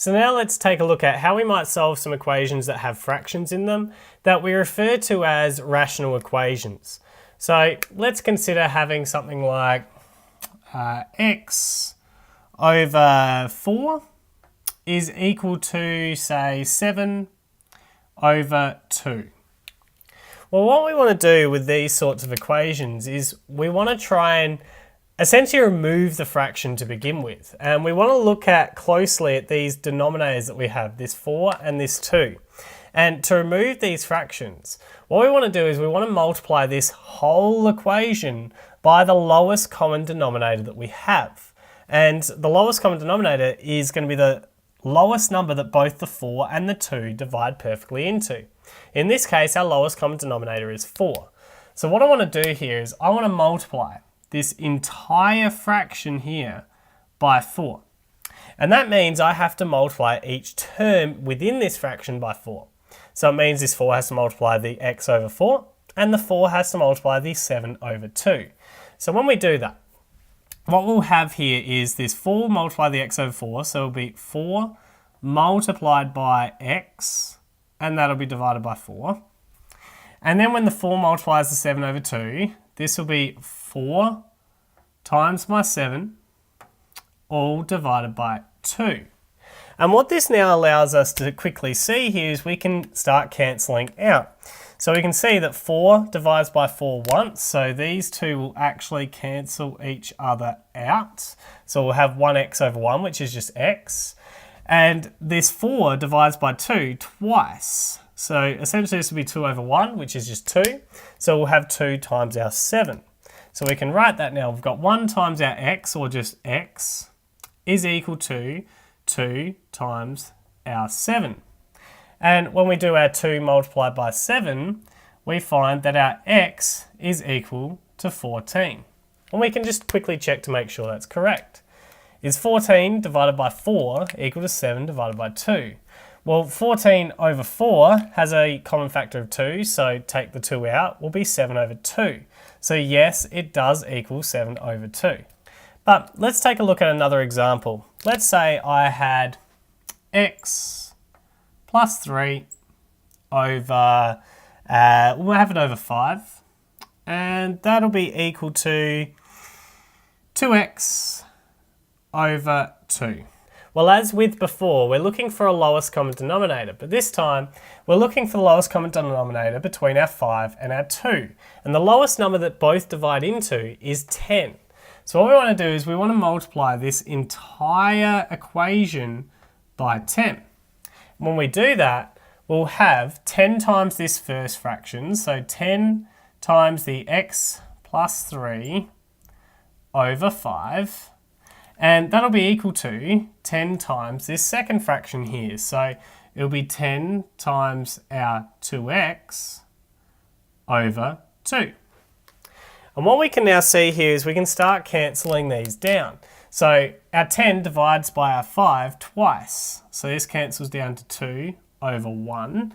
So now let's take a look at how we might solve some equations that have fractions in them that we refer to as rational equations. So let's consider having something like x over 4 is equal to, say, 7 over 2. Well, what we want to do with these sorts of equations is we want to try and essentially remove the fraction to begin with. And we want to look at closely at these denominators that we have, this 4 and this 2. And to remove these fractions, what we want to do is we want to multiply this whole equation by the lowest common denominator that we have. And the lowest common denominator is going to be the lowest number that both the 4 and the 2 divide perfectly into. In this case, our lowest common denominator is 4. So what I want to do here is I want to multiply this entire fraction here by 4. And that means I have to multiply each term within this fraction by 4. So it means this 4 has to multiply the x over 4, and the 4 has to multiply the 7 over 2. So when we do that, what we'll have here is this 4 will multiply the x over 4, so it'll be 4 multiplied by x, and that'll be divided by 4. And then when the 4 multiplies the 7 over 2, this will be 4 times my 7, all divided by 2. And what this now allows us to quickly see here is we can start cancelling out. So we can see that 4 divides by 4 once, so these two will actually cancel each other out. So we'll have 1x over 1, which is just x. And this 4 divides by 2 twice. So essentially this will be 2 over 1, which is just 2. So we'll have 2 times our 7. So we can write that now. We've got 1 times our x, or just x, is equal to 2 times our 7. And when we do our 2 multiplied by 7, we find that our x is equal to 14. And we can just quickly check to make sure that's correct. Is 14 divided by 4 equal to 7 divided by 2? Well, 14 over 4 has a common factor of 2, so take the 2 out, will be 7 over 2. So yes, it does equal 7 over 2. But let's take a look at another example. Let's say I had x plus 3 over, we'll have it over 5, and that'll be equal to 2x over 2. Well, as with before, we're looking for a lowest common denominator, but this time we're looking for the lowest common denominator between our 5 and our 2. And the lowest number that both divide into is 10. So what we want to do is we want to multiply this entire equation by 10. When we do that, we'll have 10 times this first fraction, so 10 times the x plus 3 over 5. And that'll be equal to 10 times this second fraction here. So it'll be 10 times our 2x over 2. And what we can now see here is we can start cancelling these down. So our 10 divides by our 5 twice. So this cancels down to 2 over 1.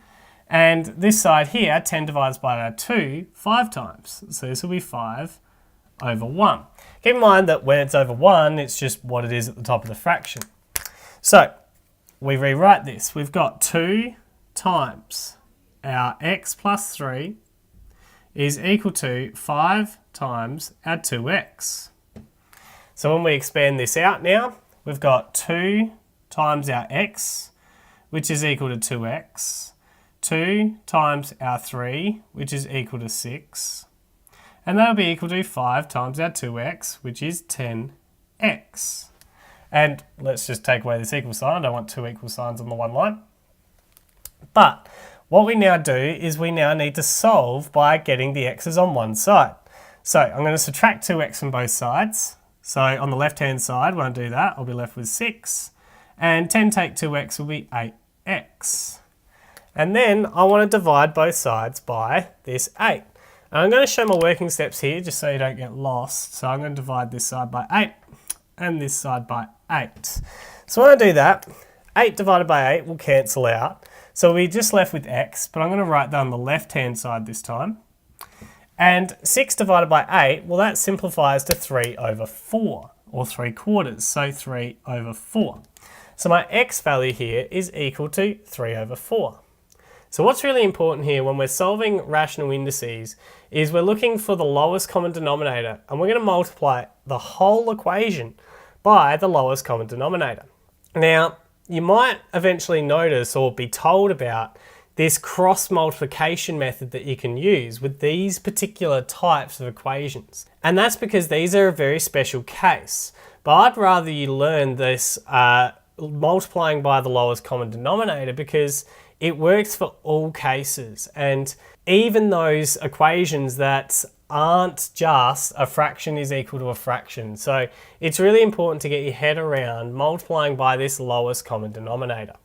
And this side here, 10 divides by our 2 5 times. So this will be 5 over 1. Keep in mind that when it's over 1, it's just what it is at the top of the fraction. So we rewrite this. We've got 2 times our x plus 3 is equal to 5 times our 2x. So when we expand this out now, we've got 2 times our x, which is equal to 2x, 2 times our 3, which is equal to 6, and that'll be equal to 5 times our 2x, which is 10x. And let's just take away this equal sign. I don't want two equal signs on the one line. But what we now do is we now need to solve by getting the x's on one side. So I'm going to subtract 2x from both sides. So on the left-hand side, when I do that, I'll be left with 6. And 10 take 2x will be 8x. And then I want to divide both sides by this 8. And I'm going to show my working steps here just so you don't get lost. So I'm going to divide this side by 8 and this side by 8. So when I do that, 8 divided by 8 will cancel out. So we're just left with x, but I'm going to write that on the left-hand side this time. And 6 divided by 8, well, that simplifies to 3 over 4, or 3/4, so 3 over 4. So my x value here is equal to 3 over 4. So what's really important here when we're solving rational indices is we're looking for the lowest common denominator, and we're going to multiply the whole equation by the lowest common denominator. Now, you might eventually notice or be told about this cross multiplication method that you can use with these particular types of equations. And that's because these are a very special case. But I'd rather you learn this multiplying by the lowest common denominator because it works for all cases, and even those equations that aren't just a fraction is equal to a fraction. So it's really important to get your head around multiplying by this lowest common denominator.